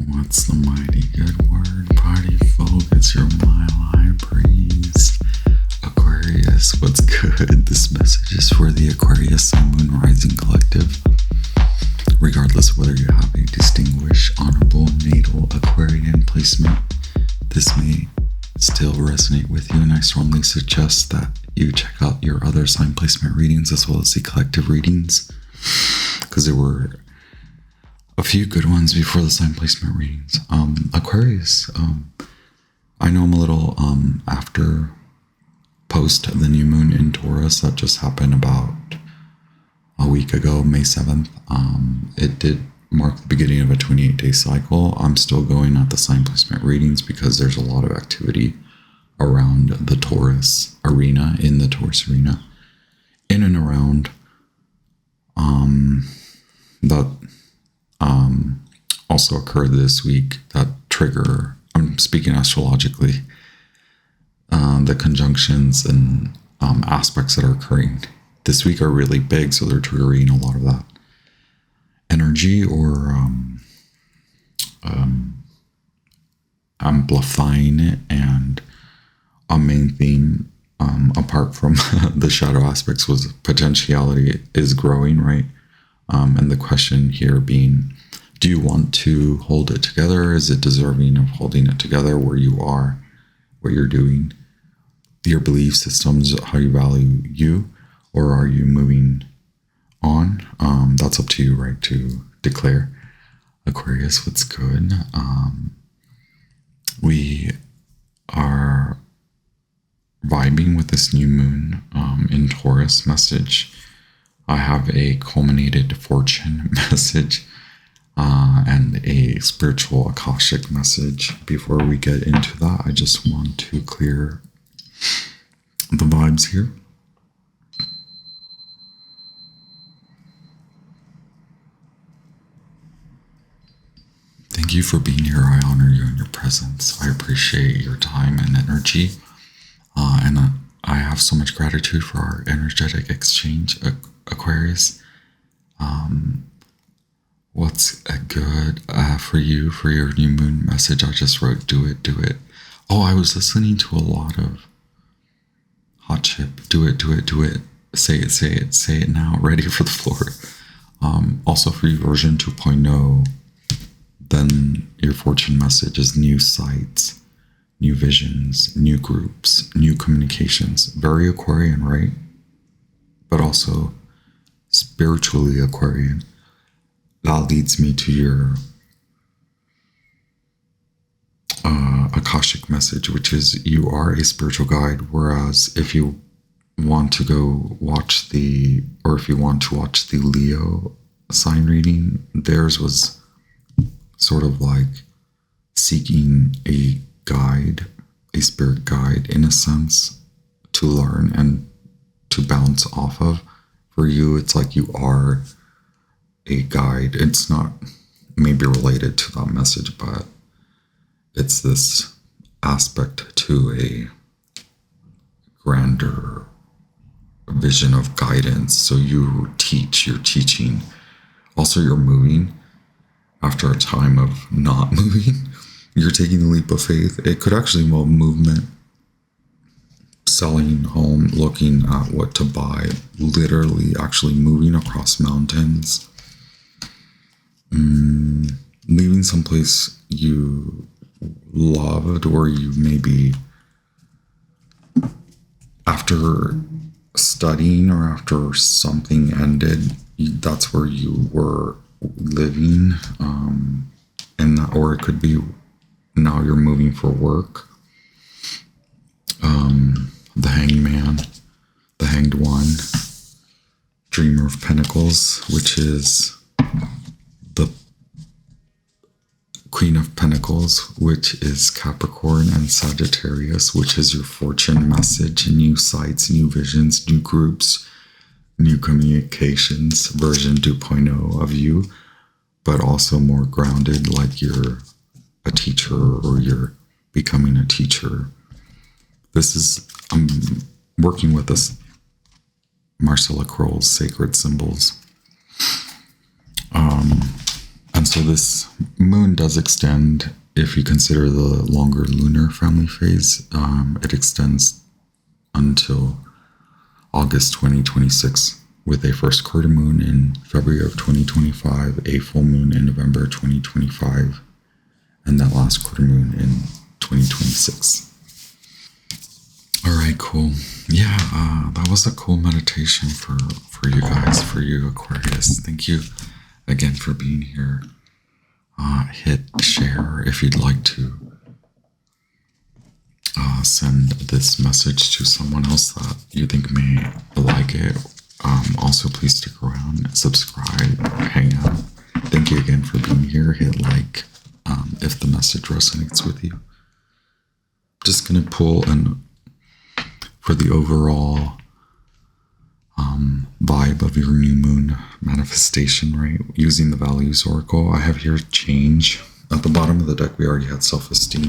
What's the mighty good word? Party folk, it's your mile high breeze. Aquarius, what's good? This message is for the Aquarius Sun Moon Rising Collective. Regardless of whether you have a distinguished, honorable, natal Aquarian placement, this may still resonate with you, and I strongly suggest that you check out your other sign placement readings as well as the collective readings, because there were a few good ones before the sign placement readings. Aquarius, I know I'm a little after post the new moon in Taurus that just happened about a week ago, May 7th. It did mark the beginning of a 28-day cycle. I'm still going at the sign placement readings because there's a lot of activity around the Taurus arena, in the Taurus arena, in and around that also occurred this week that trigger, I'm speaking astrologically, the conjunctions and aspects that are occurring this week are really big, so they're triggering a lot of that energy or amplifying it. And a main theme, apart from the shadow aspects, was potentiality is growing, right? And the question here being, do you want to hold it together? Is it deserving of holding it together where you are, what you're doing, your belief systems, how you value you, or are you moving on? That's up to you, right, to declare. Aquarius, what's good? We are vibing with this new moon in Taurus message. I have a culminated fortune message and a spiritual Akashic message. Before we get into that, I just want to clear the vibes here. Thank you for being here. I honor you and your presence. I appreciate your time and energy. And I have so much gratitude for our energetic exchange, Aquarius. What's good for you for your new moon message? I just wrote, do it, do it. Oh, I was listening to a lot of Hot Chip. Do it, do it, do it. Say it, say it, say it now. Ready for the floor. Also for you, version 2.0, then your fortune message is new sights, new visions, new groups, new communications. Very Aquarian, right? But also spiritually Aquarian. That leads me to your Akashic message, which is you are a spiritual guide. Whereas if you want to go watch if you want to watch the Leo sign reading, theirs was sort of like seeking a guide, a spirit guide in a sense, to learn and to bounce off of. For you, it's like you are a guide. It's not maybe related to that message, but it's this aspect to a grander vision of guidance. So you teach, you're teaching. Also, you're moving after a time of not moving. You're taking the leap of faith. It could actually involve movement, selling home, looking at what to buy, literally actually moving across mountains, leaving someplace you loved, or you maybe after studying or after something ended, that's where you were living, and that, or it could be now you're moving for work. The Hangman, the Hanged One, Dreamer of Pentacles, which is the Queen of Pentacles, which is Capricorn, and Sagittarius, which is your fortune message, new sights, new visions, new groups, new communications, version 2.0 of you, but also more grounded, like you're a teacher or you're becoming a teacher. I'm working with this Marcella Kroll's Sacred Symbols. And so this moon does extend, if you consider the longer lunar family phase, it extends until August 2026, with a first quarter moon in February of 2025, a full moon in November 2025, and that last quarter moon in 2026. All right, cool. Yeah, that was a cool meditation for you guys, for you Aquarius. Thank you again for being here. Hit share if you'd like to send this message to someone else that you think may like it. Also, please stick around, subscribe, hang out. Thank you again for being here. Hit like if the message resonates with you. Just gonna pull and for the overall vibe of your new moon manifestation, right? Using the values oracle, I have here change. At the bottom of the deck, we already had self-esteem.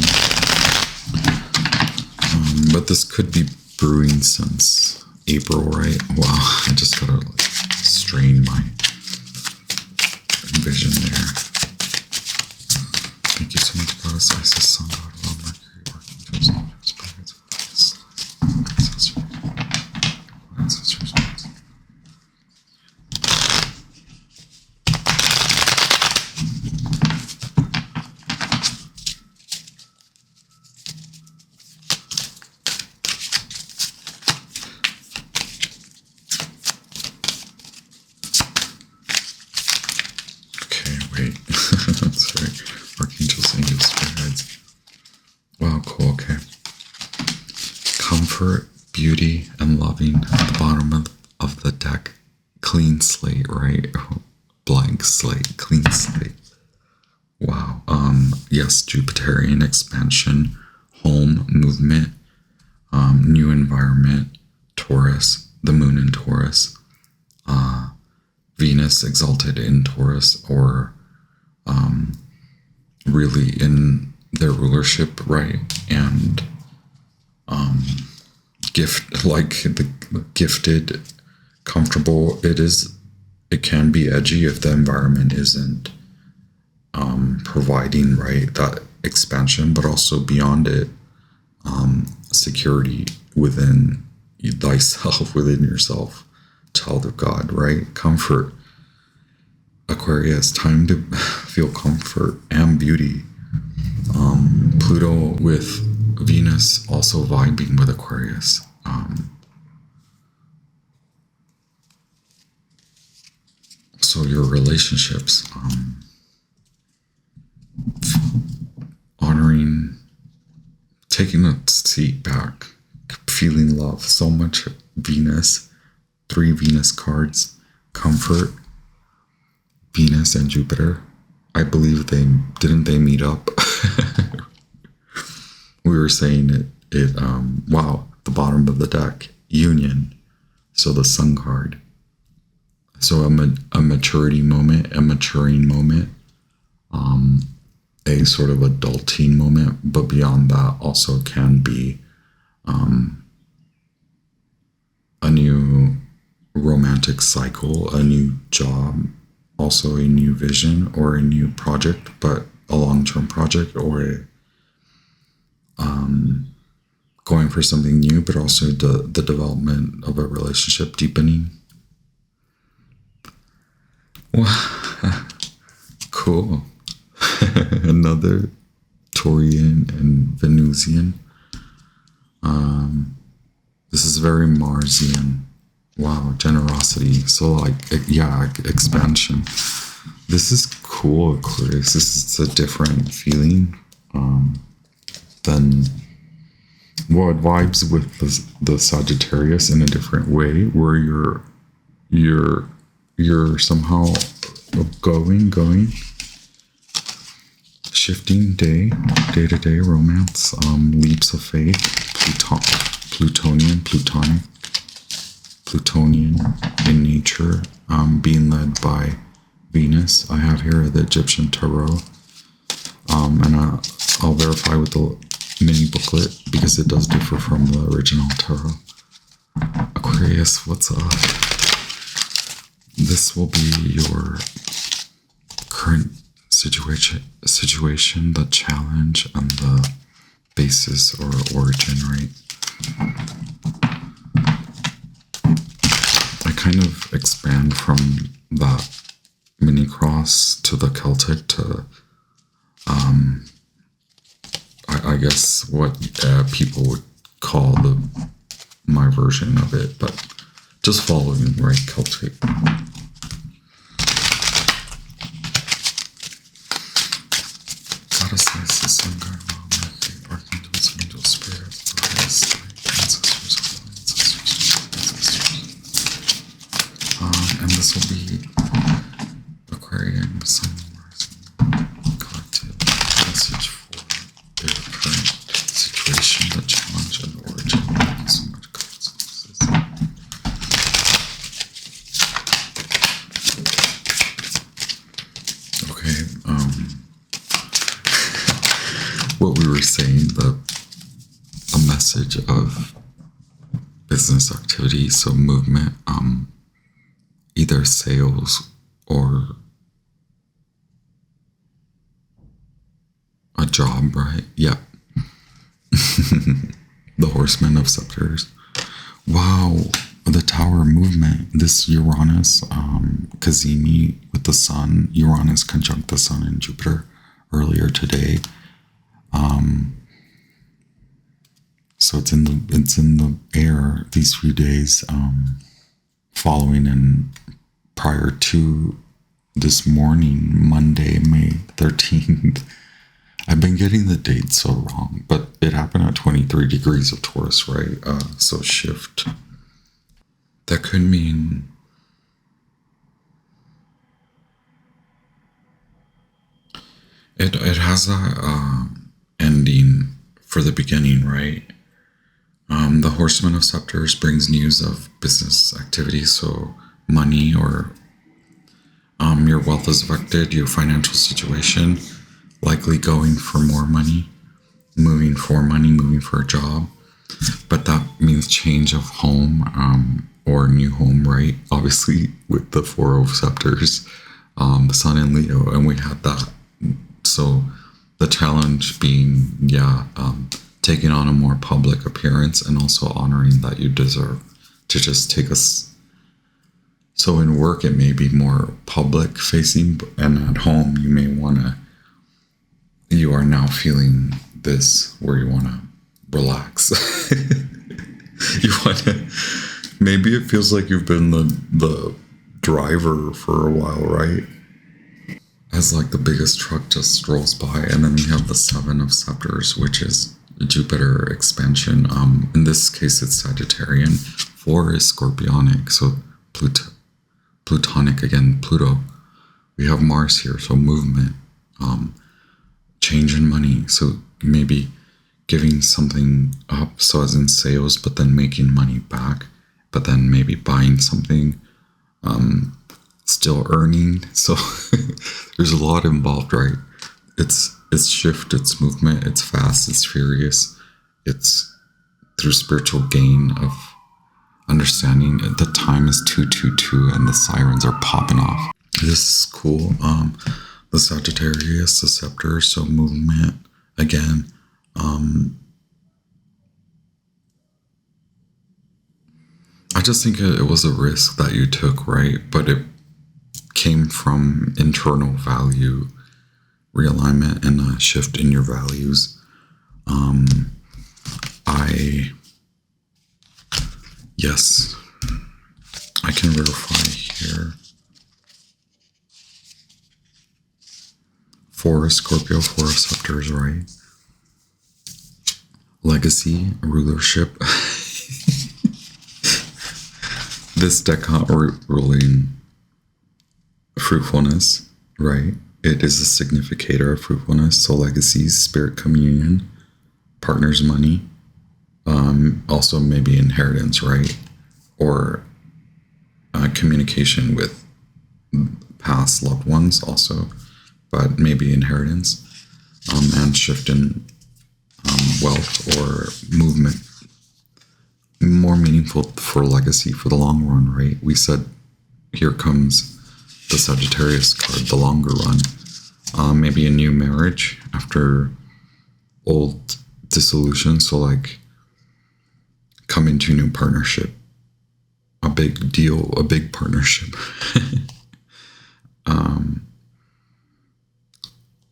But this could be brewing since April, right? Wow, I just gotta like strain my vision there. Thank you so much, Goddess Isis, Sun God, Love, Mercury, working towards planets, ancestors. Sorry, archangels, angels, spirits. Wow, cool. Okay. Comfort, beauty, and loving at the bottom of the deck. Clean slate, right? Blank slate, clean slate. Wow. Yes, Jupiterian expansion, home, movement, new environment, Taurus, the moon in Taurus, Venus exalted in Taurus, or really in their rulership, right? And gift, like the gifted, comfortable, it can be edgy if the environment isn't providing, right, that expansion, but also beyond it, security within thyself, within yourself, child of God, right? Comfort. Aquarius, time to feel comfort and beauty. Pluto with Venus also vibing with Aquarius. So your relationships, honoring, taking a seat back, feeling love. So much Venus, 3 Venus cards, comfort, Venus and Jupiter. I believe they meet up. We were saying it wow, at the bottom of the deck, union. So the sun card. So a maturity moment, a maturing moment, a sort of adulting moment, but beyond that also can be a new romantic cycle, a new job, also a new vision or a new project, but a long-term project, or going for something new, but also the development of a relationship deepening. Wow. Cool. Another Taurian and Venusian. This is very Marsian. Wow, generosity. So like, yeah, expansion. This is cool, Aquarius. This is a different feeling than what vibes with the Sagittarius in a different way, where you're somehow going, shifting day to day romance, leaps of faith, Plutonian in nature, being led by Venus. I have here the Egyptian Tarot, and I'll verify with the mini booklet because it does differ from the original Tarot. Aquarius, what's up? This will be your current situation, the challenge, and the basis or origin, right? I kind of expand from that mini cross to the Celtic to, I guess what people would call my version of it, but just following, right, Celtic. Goddesses, the sun, God, Mercury, archangels, angels, spirits, goddess, ancestors, and this will be Aquarian, Sun, Mars, collective message for their current situation, the challenge, and origin. Thank you so much, goddesses. Okay, what we were saying, a message of business activity, so movement, either sales or a job, right? Yeah. The Horseman of Scepters. Wow, the Tower movement. This Uranus, Cazimi with the Sun, Uranus conjunct the Sun and Jupiter earlier today. So it's in the air these few days, following and prior to this morning, Monday, May 13th. I've been getting the date so wrong, but it happened at 23 degrees of Taurus, right? So shift. That could mean it has a ending for the beginning, right? The Horseman of Scepters brings news of business activity, so money or your wealth is affected, your financial situation, likely going for more money, moving for a job. But that means change of home or new home, right? Obviously, with the Four of Scepters, the Sun in Leo, and we had that. So the challenge being, taking on a more public appearance and also honoring that you deserve to just take us. So in work, it may be more public facing, and at home, you are now feeling this where you want to relax. Maybe it feels like you've been the driver for a while, right? As like the biggest truck just strolls by, and then we have the Seven of Scepters, which is Jupiter expansion. In this case, it's Sagittarian. 4 is Scorpionic, so Plutonic again, Pluto. We have Mars here, so movement, change in money. So maybe giving something up, so as in sales, but then making money back, but then maybe buying something, still earning. So there's a lot involved, right? It's shift, it's movement, it's fast, it's furious. It's through spiritual gain of understanding. The time is 222 and the sirens are popping off. This is cool. The Sagittarius, the scepter, so movement again. I just think it was a risk that you took, right? But it came from internal value realignment and a shift in your values. Yes, I can verify here. 4 Scorpio, 4 Scepters, right? Legacy, rulership. This decan ruling fruitfulness, right? It is a significator of fruitfulness. So legacies, spirit communion, partner's money, also maybe inheritance, right? Or communication with past loved ones also, but maybe inheritance, and shift in wealth or movement. More meaningful for legacy for the long run, right? We said here comes the Sagittarius card, the longer run. maybe a new marriage after old dissolution. So like come into a new partnership, a big deal, a big partnership.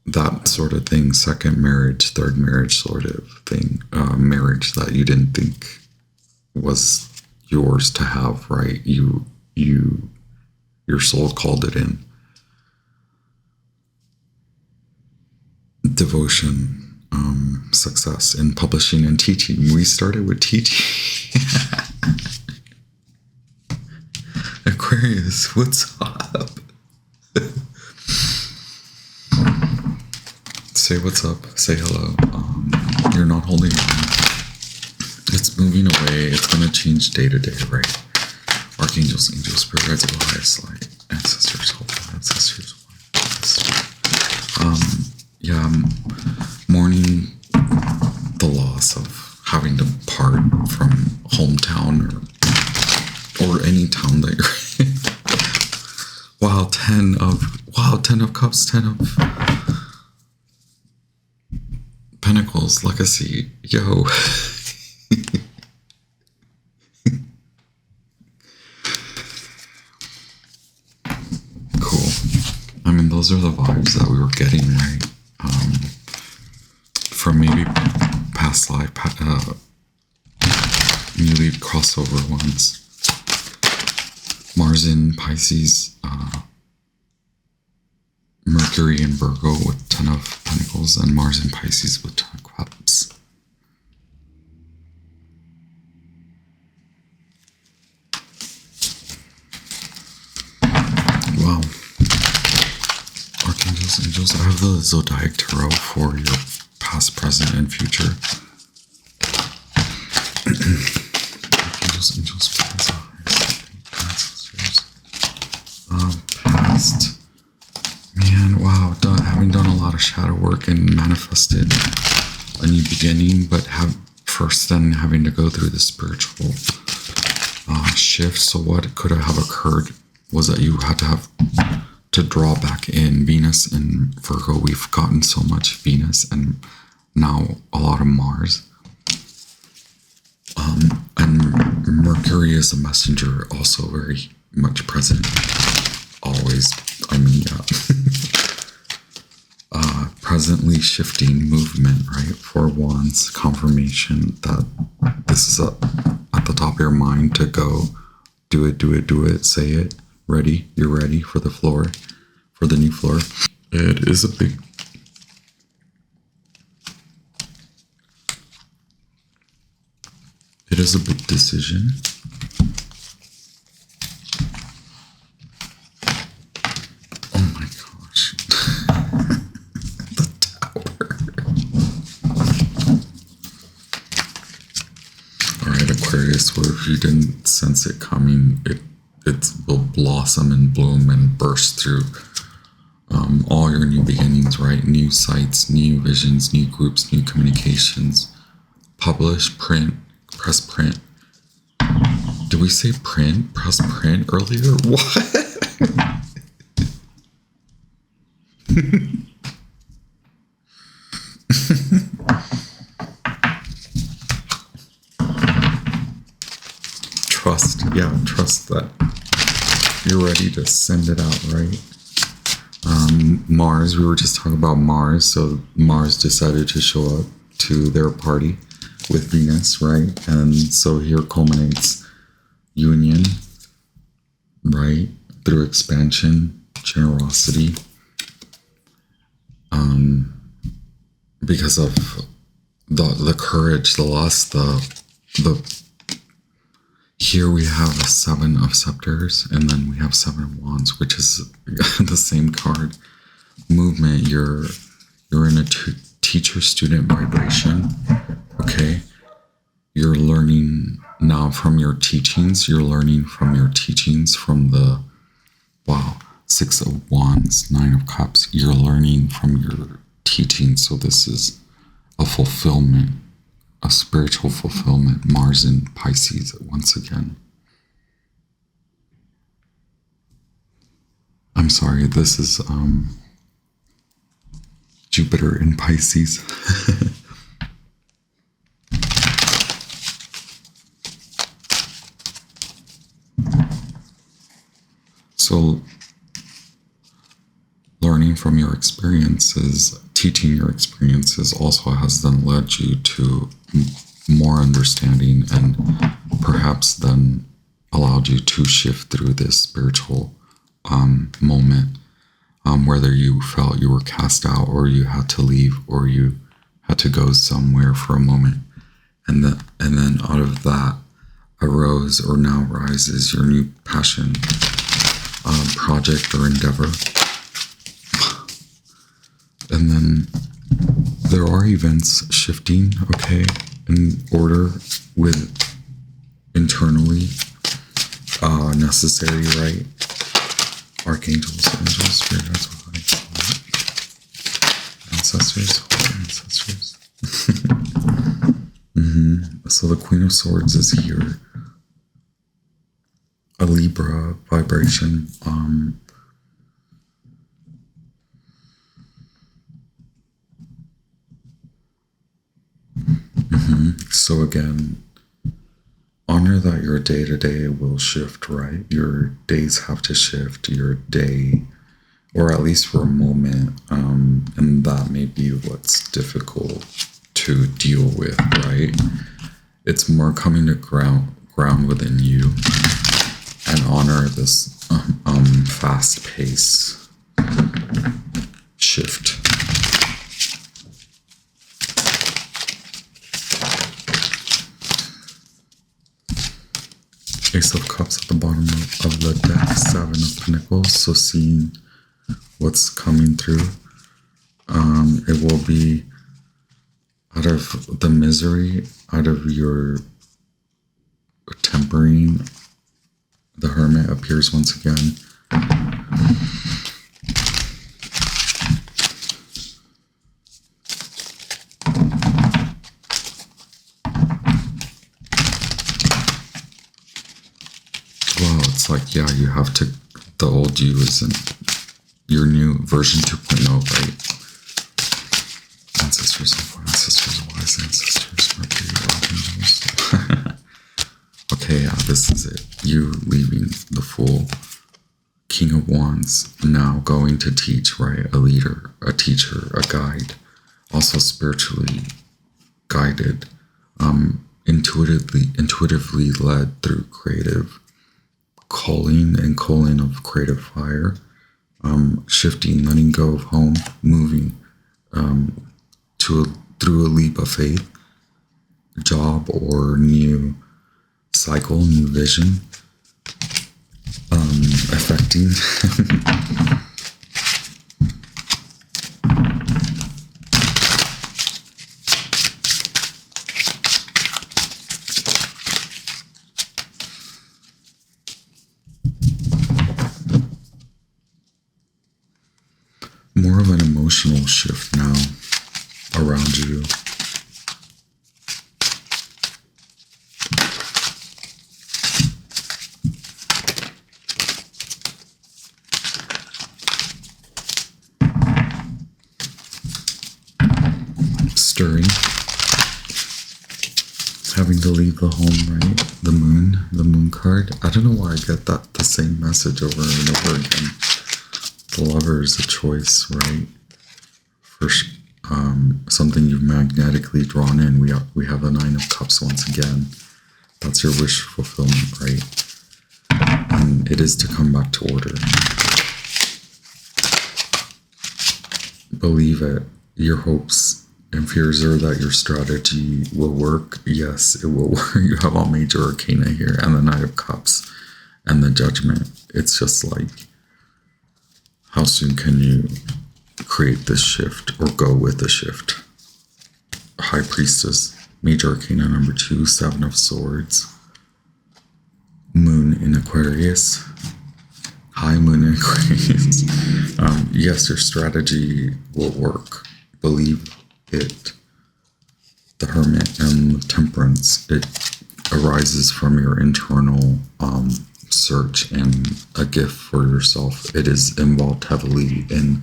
That sort of thing, second marriage, third marriage sort of thing, marriage that you didn't think was yours to have, right? Your soul called it in. Devotion, success in publishing and teaching. We started with teaching. Aquarius, what's up? Say what's up. Say hello. You're not holding on. It's moving away. It's going to change day to day, right? Archangels, angels, spirit guides of the highest light, ancestors, holy ancestors. Yeah, I'm mourning the loss of having to part from hometown or any town that you're in. Wow, 10 of cups, 10 of pentacles, legacy, yo. Cool. I mean, those are the vibes that we were getting, right? From maybe past life, newly crossover ones. Mars in Pisces, Mercury in Virgo with 10 of Pentacles, and Mars in Pisces with 10 of Cups. Wow. Archangels, angels. I have the Zodiac Tarot for your past, present, and future. Archangels, angels, spirits, past. Man, wow, having done a lot of shadow work and manifested a new beginning, but then having to go through the spiritual shift. So what could have occurred was that you had to have to draw back in Venus and Virgo. We've gotten so much Venus and now a lot of Mars. And Mercury is a messenger, also very much present. Always, I mean, yeah. Presently shifting movement, right? 4 Wands, confirmation that this is at the top of your mind to go. Do it, do it, do it. Say it. Ready. You're ready for the floor, for the new floor. It is a big... It is a big decision. Oh my gosh. The Tower. Alright, Aquarius, what if you didn't sense it coming? It will blossom and bloom and burst through all your new beginnings, right? New sites, new visions, new groups, new communications. Publish, print, press print. Did we say print? Press print earlier? What? Trust that you're ready to send it out, right? Mars, we were just talking about Mars. So Mars decided to show up to their party with Venus, right? And so here culminates union, right? Through expansion, generosity. Because of the courage, the lust, the here we have a 7 of Scepters, and then we have 7 of Wands, which is the same card. Movement, you're in a teacher-student vibration, okay? You're learning now from your teachings. You're learning from your teachings from the, 6 of Wands, 9 of Cups. You're learning from your teachings. So this is a fulfillment, a spiritual fulfillment. Mars in Pisces once again. I'm sorry, this is, Jupiter in Pisces. So learning from your experiences, teaching your experiences also has then led you to more understanding, and perhaps then allowed you to shift through this spiritual moment, whether you felt you were cast out, or you had to leave, or you had to go somewhere for a moment, and then out of that arose, or now rises, your new passion, project, or endeavor. And then there are events shifting, okay, in order with internally necessary, right? Archangels, angels, spirit, that's what I call it. Ancestors, holy ancestors. So the Queen of Swords is here. A Libra vibration. So again, honor that your day-to-day will shift, right? Your days have to shift, your day, or at least for a moment, and that may be what's difficult to deal with, right? It's more coming to ground within you and honor this fast-paced shift. Ace of Cups at the bottom of the deck, Seven of Pentacles, so seeing what's coming through. It will be out of the misery, out of your tempering. The Hermit appears once again. It's like, yeah, you have to, the old you isn't your new version 2.0, right? Ancestors, ancestors, wise ancestors, Mercury, archangels. Okay, yeah, this is it. You leaving the Fool, King of Wands, now going to teach, right? A leader, a teacher, a guide, also spiritually guided, intuitively led through creative calling and calling of creative fire, shifting, letting go of home, moving through a leap of faith, job or new cycle, new vision, affecting. More of an emotional shift now around you. Stirring. Having to leave the home, right? The moon card. I don't know why I get the same message over and over again. The Lover is a choice, right? For something you've magnetically drawn in. We have the Nine of Cups once again. That's your wish fulfillment, right? And it is to come back to order. Believe it. Your hopes and fears are that your strategy will work. Yes, it will work. You have all major arcana here, and the Knight of Cups and the Judgment. It's just like, how soon can you create this shift or go with the shift? High Priestess, Major Arcana number 2, Seven of Swords. Moon in Aquarius. High Moon in Aquarius. Yes, your strategy will work. Believe it. The Hermit and the Temperance. It arises from your internal search and a gift for yourself. It is involved heavily in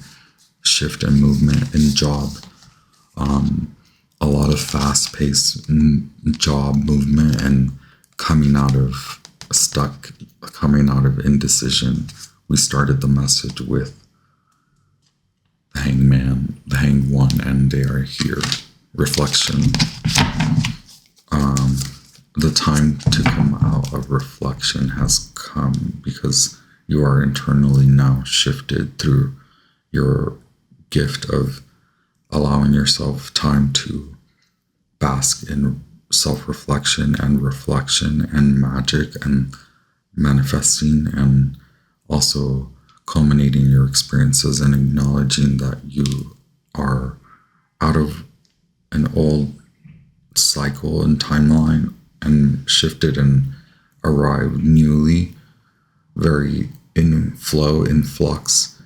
shift and movement in job. A lot of fast-paced job movement and coming out of indecision. We started the message with the hangman, the hanged one, and they are here. Reflection. The time to come out of reflection has come because you are internally now shifted through your gift of allowing yourself time to bask in self-reflection and reflection and magic and manifesting, and also culminating your experiences and acknowledging that you are out of an old cycle and timeline and shifted and arrived newly, very in flow, in flux.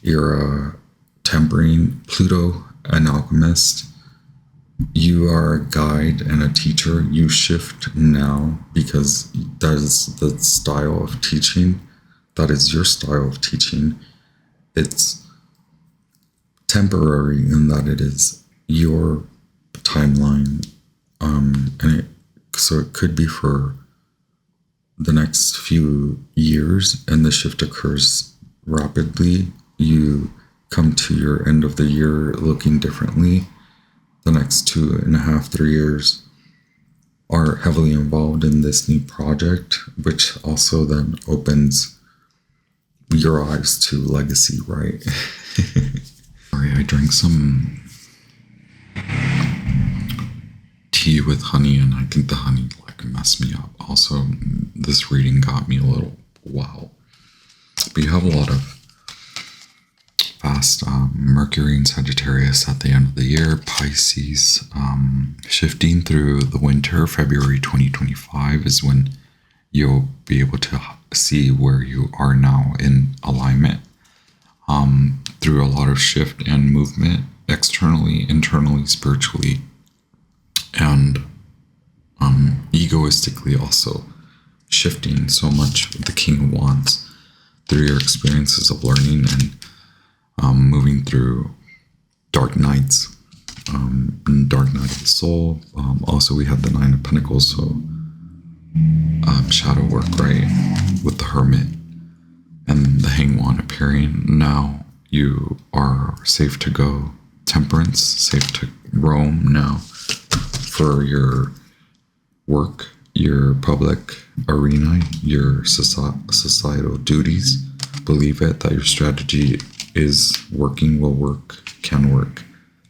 You're a tempering Pluto, an alchemist. You are a guide and a teacher. You shift now because that is the style of teaching. That is your style of teaching. It's temporary in that it is your timeline. So it could be for the next few years, and the shift occurs rapidly. You come to your end of the year looking differently. The next 2.5, 3 years are heavily involved in this new project, which also then opens your eyes to legacy, right? Sorry, I drank some tea with honey, and I think the honey like messed me up. Also, this reading got me a little wow. But you have a lot of fast Mercury and Sagittarius at the end of the year. Pisces, shifting through the winter. February 2025 is when you'll be able to see where you are now in alignment, through a lot of shift and movement externally, internally, spiritually, and egoistically also shifting so much with the King of Wands through your experiences of learning and moving through dark nights, dark night of the soul. Also, we had the Nine of Pentacles, so shadow work, right, with the Hermit and the Hanged One appearing. Now you are safe to go. Temperance, safe to roam now for your work, your public arena, your societal duties. Believe it, that your strategy is working, will work, can work.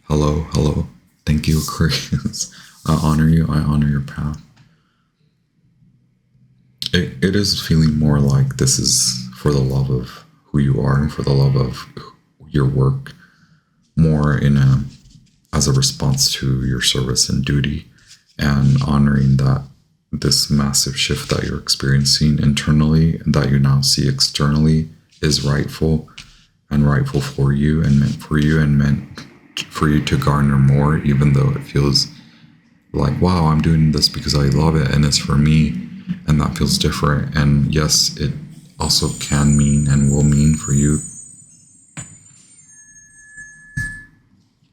Hello. Thank you, Aquarius. I honor you. I honor your path. It is feeling more like this is for the love of who you are and for the love of your work, more as a response to your service and duty, and honoring that this massive shift that you're experiencing internally and that you now see externally is rightful for you and meant for you and meant for you to garner more, even though it feels like, wow, I'm doing this because I love it and it's for me, and that feels different. And yes, it also can mean and will mean for you,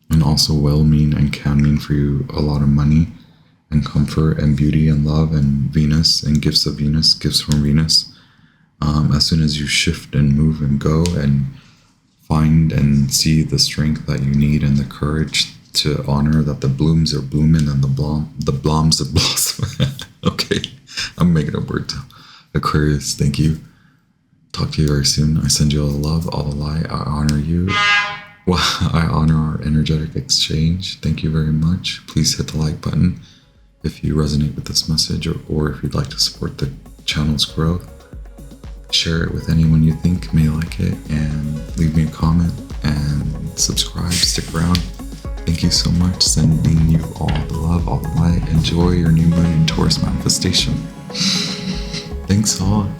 and also will mean and can mean for you a lot of money and comfort and beauty and love and Venus and gifts of Venus, gifts from Venus. As soon as you shift and move and go and find and see the strength that you need and the courage to honor that the blooms are blooming and the bloms are blossoming. Okay, I'm making up words. Aquarius, thank you. Talk to you very soon. I send you all the love, all the light. I honor you. Well, I honor our energetic exchange. Thank you very much. Please hit the like button if you resonate with this message, or if you'd like to support the channel's growth. Share it with anyone you think may like it, and leave me a comment and subscribe. Stick around. Thank you so much. Sending you all the love, all the light. Enjoy your new moon in Taurus manifestation. Thanks all.